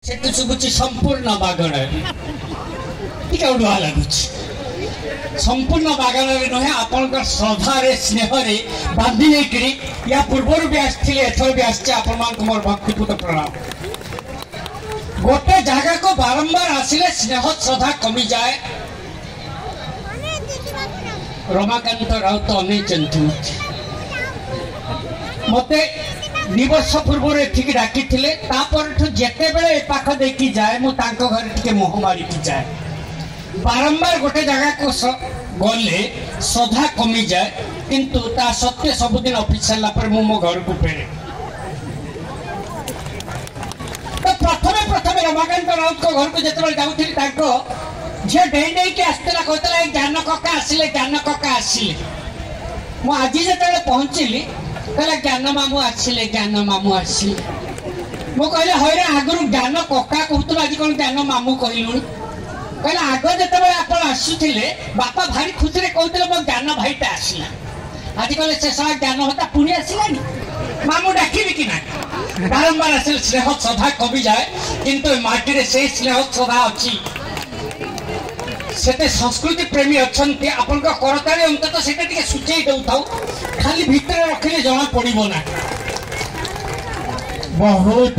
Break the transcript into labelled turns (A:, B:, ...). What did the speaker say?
A: ସେଠୁ ଶୁଭୁଛି ସମ୍ପୂର୍ଣ୍ଣ ବାଗଣରେ ଟିକେ ଅଡୁଆ ଲାଗୁଛି। ସମ୍ପୂର୍ଣ୍ଣ ବାଗଣରେ ନୁହେଁ, ଆପଣଙ୍କ ଶ୍ରଦ୍ଧାରେ ସ୍ନେହରେ ବାନ୍ଧି ନେଇକରି ୟା ପୂର୍ବରୁ ବି ଆସିଥିଲେ, ଏଥର ବି ଆସିଛି। ଆପଣମାନଙ୍କୁ ମୋର ଭକ୍ତିପୂତ ପ୍ରଣାମ। ଗୋଟେ ଜାଗାକୁ ବାରମ୍ବାର ଆସିଲେ ସ୍ନେହ ଶ୍ରଦ୍ଧା କମିଯାଏ। ରମାକାନ୍ତ ରାଉତ ଅନେଇଛନ୍ତି ମତେ 2 ବର୍ଷ ପୂର୍ବରୁ ଏଠିକି ଡାକିଥିଲେ। ତାପରଠୁ ଯେତେବେଳେ ଏ ପାଖ ଦେଇକି ଯାଏ ମୁଁ ତାଙ୍କ ଘରେ ଟିକେ ମୁହଁ ମାରିକି ଯାଏ। ବାରମ୍ବାର ଗୋଟେ ଜାଗାକୁ ଗଲେ ଶ୍ରଦ୍ଧା କମିଯାଏ, କିନ୍ତୁ ତା ସତ୍ତ୍ୱେ ସବୁଦିନ ଅଫିସ ସାରିଲା ପରେ ମୁଁ ମୋ ଘରକୁ ଫେରେ। ତ ପ୍ରଥମେ ରମାକାନ୍ତ ରାଉତଙ୍କ ଘରକୁ ଯେତେବେଳେ ଯାଉଥିଲି, ତାଙ୍କ ଝିଅ ଡେଇଁ ଡେଇଁକି ଆସିଥିଲା, କହୁଥିଲା ଏଇ ଜ୍ଞାନ କକା ଆସିଲେ, ଜ୍ଞାନ କକା ଆସିଲେ। ମୁଁ ଆଜି ଯେତେବେଳେ ପହଞ୍ଚିଲି କହିଲା ଜ୍ଞାନ ମାମୁଁ ଆସିଲେ, ଜ୍ଞାନ ମାମୁଁ ଆସିଲେ। ମୁଁ କହିଲି ହଇରା, ଆଗରୁ ଜ୍ଞାନ କକା କହୁଥିଲୁ, ଆଜି କଣ ଜ୍ଞାନ ମାମୁଁ କହିଲୁଣି? କହିଲା ଆଗ ଯେତେବେଳେ ଆପଣ ଆସୁଥିଲେ ବାପା ଭାରି ଖୁସିରେ କହୁଥିଲେ ମୋ ଜ୍ଞାନ ଭାଇଟା ଆସିଲା। ଆଜି କହିଲେ ସେ ସାରା ଜ୍ଞାନ ହତା ପୁଣି ଆସିଲାନି, ମାମୁଁ ଡାକିବି କି ନାହିଁ? ବାରମ୍ବାର ଆସିଲେ ସ୍ନେହ ଶ୍ରଦ୍ଧା କମିଯାଏ, କିନ୍ତୁ ଏ ମାଟିରେ ସେଇ ସ୍ନେହ ଶ୍ରଦ୍ଧା ଅଛି। ସେତେ ସଂସ୍କୃତି ପ୍ରେମୀ ଅଛନ୍ତି। ଆପଣଙ୍କ କରତାଳି ଅନ୍ତତଃ ସେଟା ଟିକେ ସୂଚେଇ ଦଉଥାଉ, ଖାଲି ଭିତରେ ରଖିଲେ ଜଣା ପଡିବ ନା। ବହୁତ